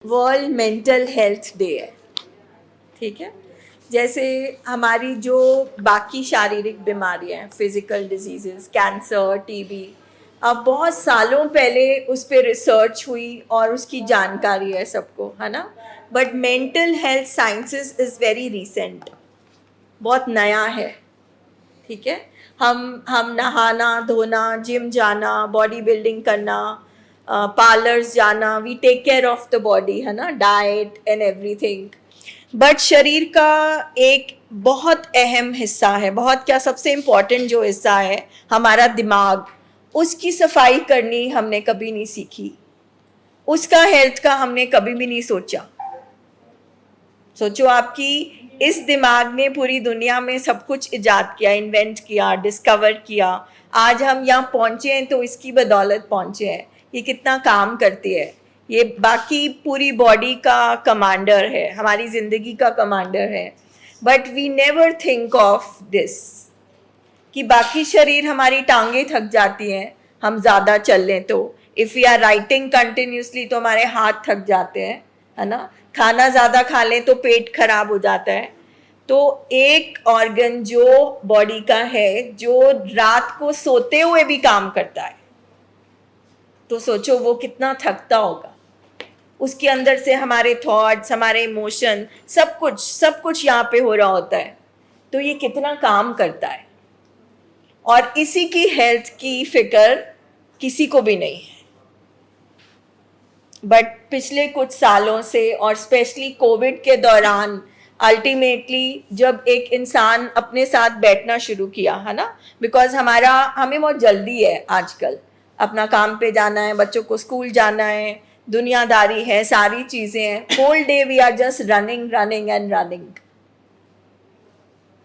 World mental health day है, ठीक है। जैसे हमारी जो बाकी शारीरिक बीमारियां हैं, फिजिकल डिजीजेस, कैंसर, टीबी, अब बहुत सालों पहले उस पर रिसर्च हुई और उसकी जानकारी है सबको, है ना। But mental health sciences is very recent, बहुत नया है, ठीक है। हम नहाना धोना, जिम जाना, बॉडी बिल्डिंग करना, पार्लर्स जाना, we take care of the body, है ना, डाइट एंड एवरीथिंग। बट शरीर का एक बहुत अहम हिस्सा है, बहुत क्या, सबसे इम्पॉर्टेंट जो हिस्सा है हमारा दिमाग, उसकी सफाई करनी हमने कभी नहीं सीखी, उसका हेल्थ का हमने कभी भी नहीं सोचा। सोचो, आपकी इस दिमाग ने पूरी दुनिया में सब कुछ इजाद किया, इन्वेंट किया, डिस्कवर किया। आज हम यहाँ पहुँचे हैं तो इसकी बदौलत पहुँचे हैं। ये कितना काम करती है, ये बाकी पूरी बॉडी का कमांडर है, हमारी ज़िंदगी का कमांडर है। But we never think of this कि बाकी शरीर, हमारी टांगें थक जाती हैं हम ज़्यादा चल लें तो, if we are writing continuously तो हमारे हाथ थक जाते हैं, है ना। खाना ज़्यादा खा लें तो पेट खराब हो जाता है। तो एक ऑर्गन जो बॉडी का है, जो रात को सोते हुए भी काम करता है, तो सोचो वो कितना थकता होगा। उसके अंदर से हमारे थॉट्स, हमारे इमोशन, सब कुछ यहाँ पे हो रहा होता है, तो ये कितना काम करता है। और इसी की हेल्थ की फिक्र किसी को भी नहीं है। बट पिछले कुछ सालों से, और स्पेशली कोविड के दौरान, अल्टीमेटली जब एक इंसान अपने साथ बैठना शुरू किया, है ना, बिकॉज हमें बहुत जल्दी है आजकल, अपना काम पे जाना है, बच्चों को स्कूल जाना है, दुनियादारी है, सारी चीज़ें हैं, whole day we are just running running and running.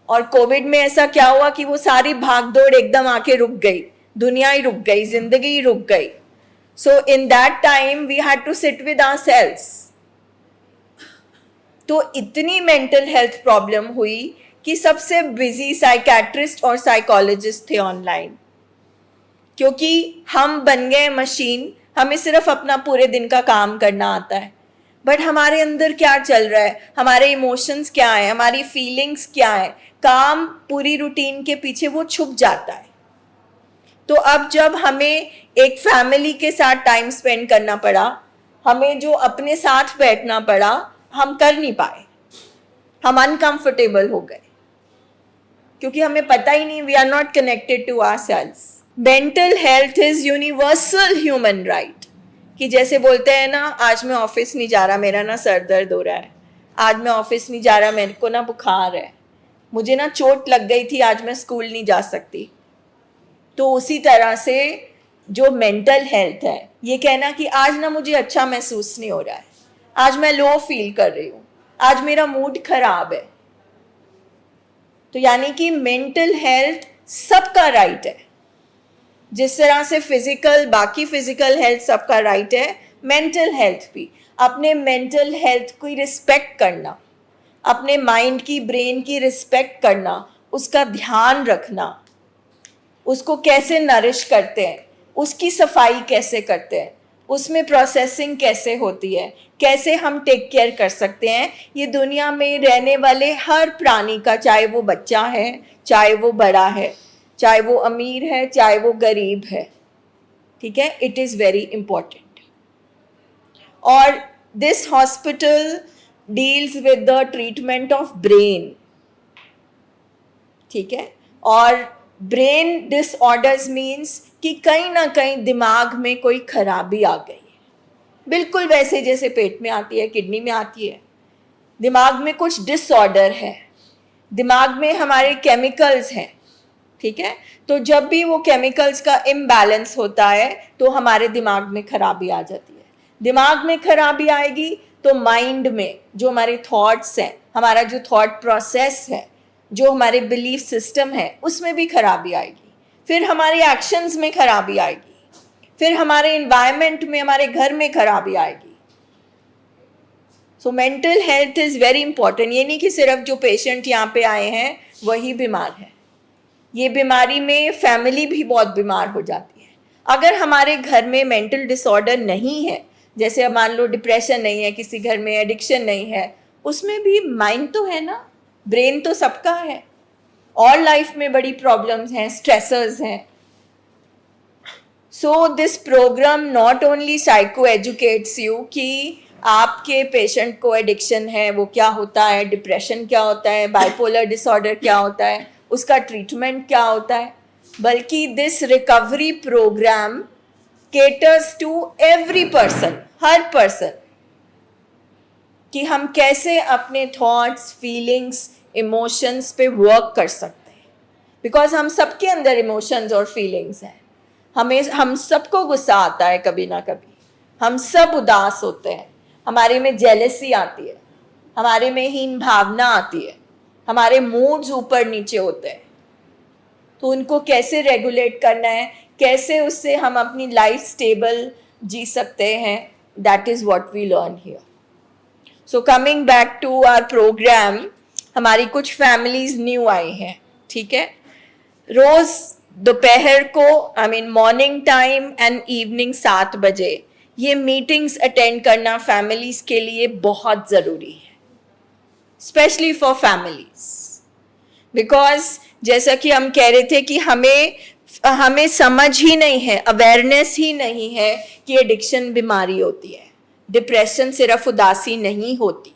और कोविड में ऐसा क्या हुआ कि वो सारी भागदौड़ एकदम आके रुक गई, दुनिया ही रुक गई, जिंदगी ही रुक गई। So in that time we had to sit with ourselves. तो इतनी मेंटल हेल्थ प्रॉब्लम हुई कि सबसे बिजी साइकेट्रिस्ट और साइकोलॉजिस्ट थे ऑनलाइन, क्योंकि हम बन गए मशीन, हमें सिर्फ अपना पूरे दिन का काम करना आता है। बट हमारे अंदर क्या चल रहा है, हमारे इमोशंस क्या है, हमारी फीलिंग्स क्या है, काम पूरी रूटीन के पीछे वो छुप जाता है। तो अब जब हमें एक फैमिली के साथ टाइम स्पेंड करना पड़ा, हमें जो अपने साथ बैठना पड़ा, हम कर नहीं पाए, हम अनकंफर्टेबल हो गए, क्योंकि हमें पता ही नहीं, we are not connected to ourselves. Mental health is universal human right. कि जैसे बोलते हैं ना, आज मैं ऑफिस नहीं जा रहा, मेरा ना सर दर्द हो रहा है, आज मैं ऑफिस नहीं जा रहा, मेरे को ना बुखार है, मुझे ना चोट लग गई थी, आज मैं स्कूल नहीं जा सकती। तो उसी तरह से जो मेंटल हेल्थ है, ये कहना कि आज ना मुझे अच्छा महसूस नहीं हो रहा है, आज मैं लो फील कर रही हूँ, आज मेरा मूड खराब है। तो यानी कि मेंटल हेल्थ सबका राइट है। जिस तरह से बाकी फिजिकल हेल्थ सबका राइट है, मेंटल हेल्थ भी। अपने मेंटल हेल्थ की रिस्पेक्ट करना, अपने माइंड की, ब्रेन की रिस्पेक्ट करना, उसका ध्यान रखना, उसको कैसे नरिश करते हैं, उसकी सफाई कैसे करते हैं, उसमें प्रोसेसिंग कैसे होती है, कैसे हम टेक केयर कर सकते हैं, ये दुनिया में रहने वाले हर प्राणी का, चाहे वो बच्चा है, चाहे वो बड़ा है, चाहे वो अमीर है, चाहे वो गरीब है, ठीक है। It is very important. और this hospital deals with the treatment of brain, ठीक है। और ब्रेन डिसऑर्डर्स मीन्स कि कहीं ना कहीं दिमाग में कोई खराबी आ गई है, बिल्कुल वैसे जैसे पेट में आती है, किडनी में आती है, दिमाग में कुछ डिसऑर्डर है, दिमाग में हमारे केमिकल्स हैं, ठीक है। तो जब भी वो केमिकल्स का इम्बैलेंस होता है तो हमारे दिमाग में खराबी आ जाती है। दिमाग में खराबी आएगी तो माइंड में जो हमारे थॉट्स हैं, हमारा जो थॉट प्रोसेस है, जो हमारे बिलीफ सिस्टम है, उसमें भी खराबी आएगी। फिर हमारे एक्शंस में खराबी आएगी, फिर हमारे एनवायरनमेंट में, हमारे घर में खराबी आएगी। So mental health is very important. ये नहीं कि सिर्फ जो पेशेंट यहाँ पे आए हैं वही बीमार है, ये बीमारी में फैमिली भी बहुत बीमार हो जाती है। अगर हमारे घर में मेंटल डिसऑर्डर नहीं है जैसे अब मान लो डिप्रेशन नहीं है, किसी घर में एडिक्शन नहीं है, उसमें भी माइंड तो है ना, ब्रेन तो सबका है। और लाइफ में बड़ी प्रॉब्लम्स हैं, स्ट्रेसर्स हैं। So this programme not only psycho educates you कि आपके पेशेंट को एडिक्शन है, वो क्या होता है, डिप्रेशन क्या होता है, बाइपोलर डिसऑर्डर क्या होता है, उसका ट्रीटमेंट क्या होता है, बल्कि this recovery programme caters to every person, हर पर्सन, कि हम कैसे अपने थॉट्स, फीलिंग्स, इमोशंस पे वर्क कर सकते हैं। बिकॉज हम सबके अंदर इमोशंस और फीलिंग्स हैं। हम सबको गुस्सा आता है कभी ना कभी, हम सब उदास होते हैं, हमारे में जेलसी आती है, हमारे में हीन भावना आती है, हमारे मूड्स ऊपर नीचे होते हैं। तो उनको कैसे रेगुलेट करना है, कैसे उससे हम अपनी लाइफ स्टेबल जी सकते हैं, that is what we learn here. So coming back to our programme, हमारी कुछ फैमिलीज न्यू आई हैं, ठीक है। रोज दोपहर को, I mean morning time and evening 7 बजे ये मीटिंग्स अटेंड करना फैमिलीज के लिए बहुत ज़रूरी है, स्पेशली फॉर फैमिलीज। बिकॉज जैसा कि हम कह रहे थे कि हमें समझ ही नहीं है, अवेयरनेस ही नहीं है कि एडिक्शन बीमारी होती है, डिप्रेशन सिर्फ उदासी नहीं होती।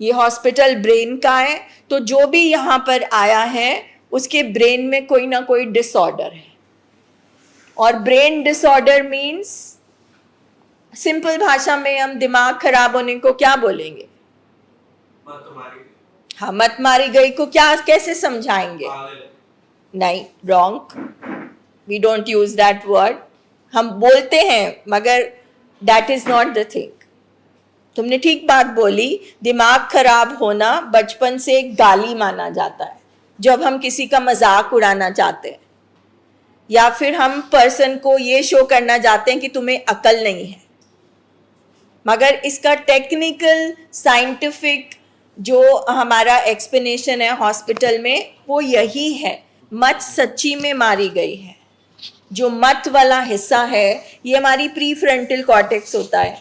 ये हॉस्पिटल ब्रेन का है, तो जो भी यहाँ पर आया है उसके ब्रेन में कोई ना कोई डिसऑर्डर है। और ब्रेन डिसऑर्डर मीन्स, सिंपल भाषा में हम दिमाग खराब होने को क्या बोलेंगे? हाँ, मत मारी गई को क्या कैसे समझाएंगे? नहीं, wrong, we don't use that word. हम बोलते हैं मगर that is not the thing. तुमने ठीक बात बोली, दिमाग खराब होना बचपन से एक गाली माना जाता है, जब हम किसी का मजाक उड़ाना चाहते हैं या फिर हम पर्सन को ये शो करना चाहते हैं कि तुम्हें अकल नहीं है। मगर इसका टेक्निकल साइंटिफिक जो हमारा एक्सप्लेनेशन है हॉस्पिटल में वो यही है, मत सच्ची में मारी गई है। जो मत वाला हिस्सा है ये हमारी प्री फ्रंटल कॉर्टेक्स होता है,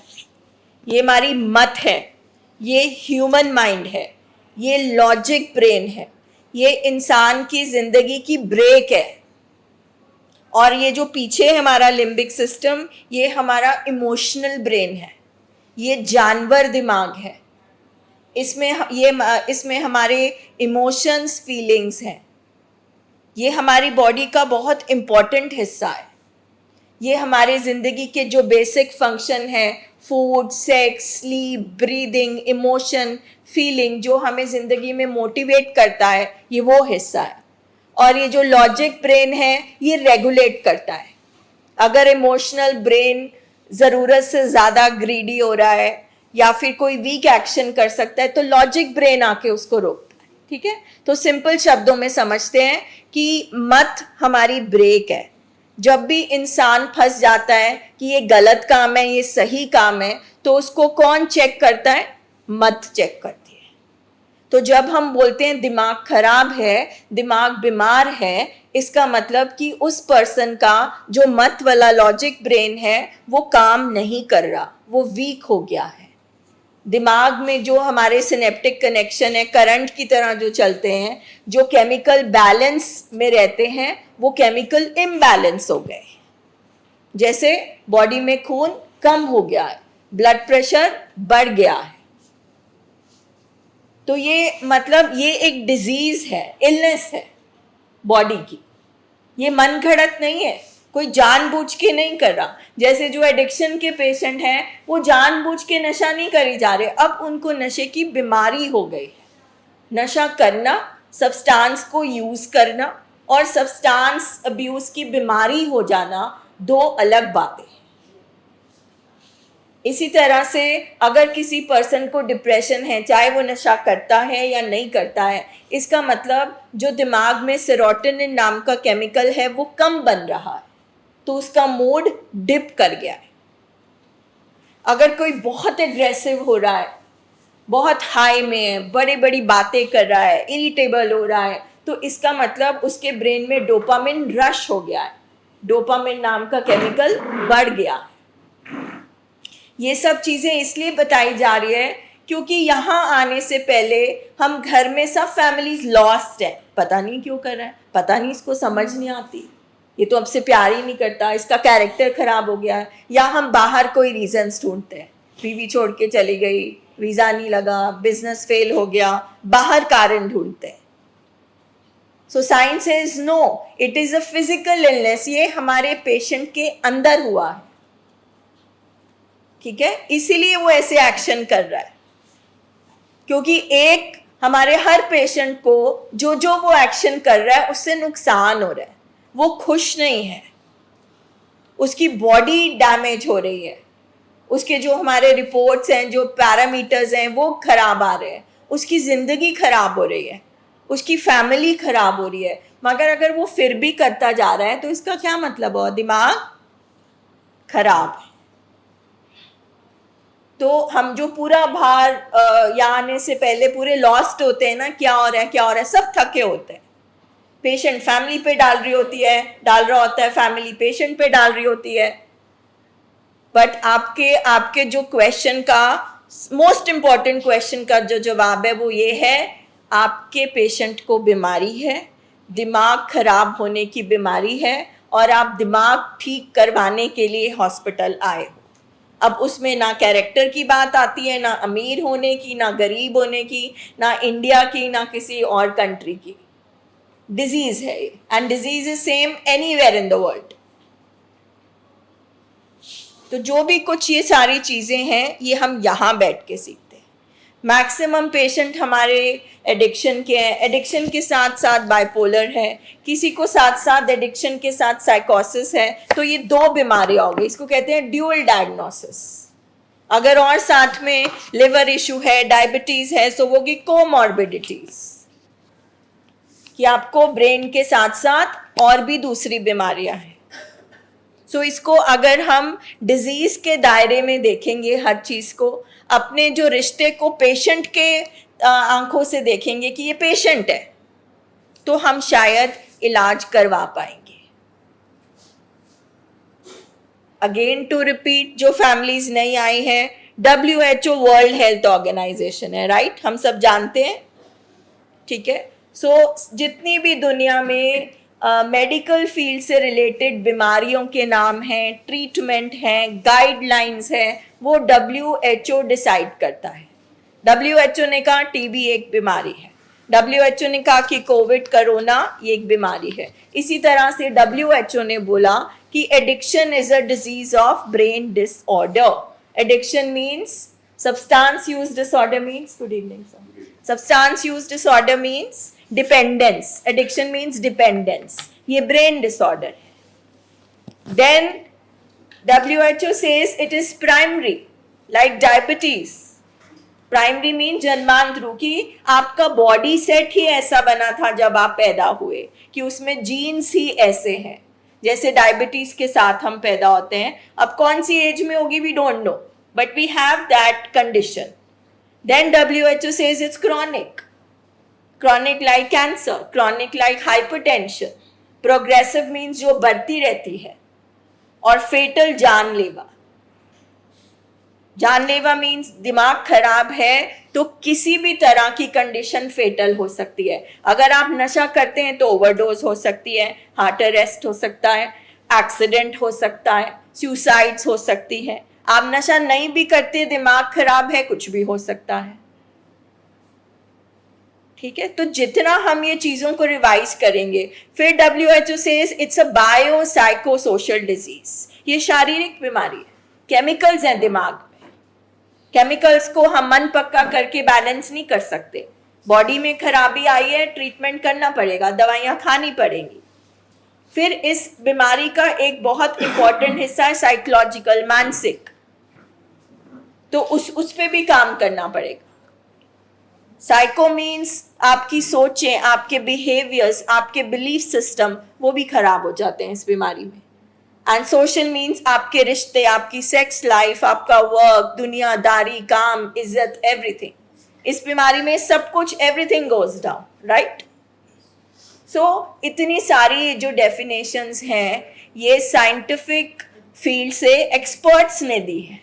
ये हमारी मत है, ये ह्यूमन माइंड है, ये लॉजिक ब्रेन है, ये इंसान की जिंदगी की ब्रेक है। और ये जो पीछे हमारा लिम्बिक सिस्टम, ये हमारा इमोशनल ब्रेन है, ये जानवर दिमाग है। इसमें हमारे इमोशंस, फीलिंग्स हैं। ये हमारी बॉडी का बहुत इम्पॉर्टेंट हिस्सा है। ये हमारे ज़िंदगी के जो बेसिक फंक्शन हैं, food, sex, sleep, breathing, emotion, feeling, जो हमें ज़िंदगी में मोटिवेट करता है, ये वो हिस्सा है। और ये जो लॉजिक ब्रेन है ये रेगुलेट करता है। अगर इमोशनल ब्रेन ज़रूरत से ज़्यादा ग्रीडी हो रहा है या फिर कोई वीक एक्शन कर सकता है तो लॉजिक ब्रेन आके उसको रोकता है, ठीक है। तो सिंपल शब्दों में समझते हैं कि मत हमारी ब्रेक है। जब भी इंसान फंस जाता है कि ये गलत काम है, ये सही काम है, तो उसको कौन चेक करता है? मत चेक करती है। तो जब हम बोलते हैं दिमाग खराब है, दिमाग बीमार है, इसका मतलब कि उस पर्सन का जो मत वाला लॉजिक ब्रेन है वो काम नहीं कर रहा, वो वीक हो गया है। दिमाग में जो हमारे सिनेप्टिक कनेक्शन है, करंट की तरह जो चलते हैं, जो केमिकल बैलेंस में रहते हैं, वो केमिकल इम्बैलेंस हो गए। जैसे बॉडी में खून कम हो गया है, ब्लड प्रेशर बढ़ गया है। तो ये मतलब ये एक डिजीज है, इलनेस है बॉडी की। ये मन घड़त नहीं है, कोई जानबूझ के नहीं कर रहा। जैसे जो एडिक्शन के पेशेंट हैं वो जानबूझ के नशा नहीं करी जा रहे, अब उनको नशे की बीमारी हो गई है। नशा करना, सब्सटेंस को यूज करना और सब्सटेंस अब्यूज की बीमारी हो जाना दो अलग बातें हैं। इसी तरह से अगर किसी पर्सन को डिप्रेशन है, चाहे वो नशा करता है या नहीं करता है, इसका मतलब जो दिमाग में सेरोटोनिन नाम का केमिकल है वो कम बन रहा है, तो उसका मूड डिप कर गया है। अगर कोई बहुत एग्रेसिव हो रहा है, बहुत हाई में है, बड़ी बड़ी बातें कर रहा है, इरिटेबल हो रहा है, तो इसका मतलब उसके ब्रेन में डोपामिन रश हो गया है, डोपामिन नाम का केमिकल बढ़ गया है। ये सब चीज़ें इसलिए बताई जा रही है क्योंकि यहाँ आने से पहले हम घर में सब फैमिलीज लॉस्ट है, पता नहीं क्यों कर रहा है, पता नहीं, इसको समझ नहीं आती, ये तो हमसे प्यार ही नहीं करता, इसका कैरेक्टर खराब हो गया है, या हम बाहर कोई रीजंस ढूंढते हैं, बीवी छोड़ के चली गई, वीज़ा नहीं लगा, बिजनेस फेल हो गया, बाहर कारण ढूंढते हैं. So science is no, it is a physical illness, ये हमारे पेशेंट के अंदर हुआ है, ठीक है, इसीलिए वो ऐसे एक्शन कर रहा है. क्योंकि एक हमारे हर पेशेंट को जो जो वो एक्शन कर रहा है उससे नुकसान हो रहा है, वो खुश नहीं है, उसकी बॉडी डैमेज हो रही है, उसके जो हमारे रिपोर्ट्स हैं, जो पैरामीटर्स हैं वो खराब आ रहे हैं, उसकी ज़िंदगी खराब हो रही है, उसकी फैमिली खराब हो रही है. मगर अगर वो फिर भी करता जा रहा है तो इसका क्या मतलब हो, दिमाग खराब है. तो हम जो पूरा भार यहाँ आने से पहले पूरे लॉस्ट होते हैं ना, क्या हो रहा है क्या हो रहा है, सब थके होते हैं. पेशेंट फैमिली पे डाल रही होती है, डाल रहा होता है, फैमिली पेशेंट पे डाल रही होती है. बट आपके जो क्वेश्चन का, मोस्ट इंपॉर्टेंट क्वेश्चन का जो जवाब है वो ये है, आपके पेशेंट को बीमारी है, दिमाग खराब होने की बीमारी है, और आप दिमाग ठीक करवाने के लिए हॉस्पिटल आए हो. अब उसमें ना कैरेक्टर की बात आती है, ना अमीर होने की, ना गरीब होने की, ना इंडिया की, ना किसी और कंट्री की. डिजीज है ये, and disease is same anywhere in the world. तो जो भी कुछ ये सारी चीज़ें हैं ये हम यहाँ बैठ के सीखते हैं. मैक्सिमम पेशेंट हमारे एडिक्शन के हैं, एडिक्शन के साथ साथ बाइपोलर है, किसी को साथ साथ एडिक्शन के साथ साइकोसिस है. तो ये दो बीमारियाँ हो गई, इसको कहते हैं ड्यूअल डायग्नोसिस. अगर और साथ में लिवर इशू है, डायबिटीज़ है, सो वो की कोमॉर्बिडिटीज़, कि आपको ब्रेन के साथ साथ और भी दूसरी बीमारियाँ हैं. सो इसको अगर हम डिजीज़ के दायरे में देखेंगे हर चीज़ को, अपने जो रिश्ते को पेशेंट के आंखों से देखेंगे कि ये पेशेंट है, तो हम शायद इलाज करवा पाएंगे. अगेन टू रिपीट, जो फैमिलीज नहीं आई हैं, WHO वर्ल्ड हेल्थ ऑर्गेनाइजेशन है, राइट, हम सब जानते हैं, ठीक है. सो जितनी भी दुनिया में मेडिकल फील्ड से रिलेटेड बीमारियों के नाम हैं, ट्रीटमेंट हैं, गाइडलाइंस हैं, वो WHO डिसाइड करता है. WHO ने कहा टीबी एक बीमारी है, WHO ने कहा कि कोविड कोरोना ये एक बीमारी है. इसी तरह से WHO ने बोला कि addiction is a disease of brain disorder. Addiction means substance use disorder means, good evening sir, substance use disorder means dependence. Addiction means dependence, ये ब्रेन डिसऑर्डर है. Then WHO says it is primary, like diabetes. Primary mean जन्मांतरू, कि आपका body set ही ऐसा बना था जब आप पैदा हुए कि उसमें जीन्स ही ऐसे हैं. जैसे डायबिटीज के साथ हम पैदा होते हैं, अब कौन सी एज में होगी we don't know, but we have that condition. Then WHO says it's chronic. Chronic like cancer, chronic like hypertension. Progressive means जो बढ़ती रहती है, और फेटल जानलेवा. जानलेवा मीन्स दिमाग खराब है तो किसी भी तरह की कंडीशन फेटल हो सकती है. अगर आप नशा करते हैं तो ओवरडोज हो सकती है, हार्ट अरेस्ट हो सकता है, एक्सीडेंट हो सकता है, सुसाइड्स हो सकती है. आप नशा नहीं भी करते, दिमाग खराब है, कुछ भी हो सकता है, ठीक है. तो जितना हम ये चीज़ों को रिवाइज करेंगे, फिर WHO says it's a biopsychosocial disease. ये शारीरिक बीमारी है, केमिकल्स हैं दिमाग में, केमिकल्स को हम मन पक्का करके बैलेंस नहीं कर सकते. बॉडी में खराबी आई है, ट्रीटमेंट करना पड़ेगा, दवाइयाँ खानी पड़ेंगी. फिर इस बीमारी का एक बहुत इंपॉर्टेंट हिस्सा है साइकोलॉजिकल, मानसिक, तो उस पे भी काम करना पड़ेगा. साइको मीन्स आपकी सोचें, आपके बिहेवियर्स, आपके बिलीफ सिस्टम, वो भी खराब हो जाते हैं इस बीमारी में. एंड सोशल मीन्स आपके रिश्ते, आपकी सेक्स लाइफ, आपका वर्क, दुनियादारी, काम, इज्जत, एवरीथिंग. इस बीमारी में सब कुछ, एवरीथिंग गोज डाउन, राइट. सो इतनी सारी जो डेफिनेशंस हैं ये साइंटिफिक फील्ड से एक्सपर्ट्स ने दी है.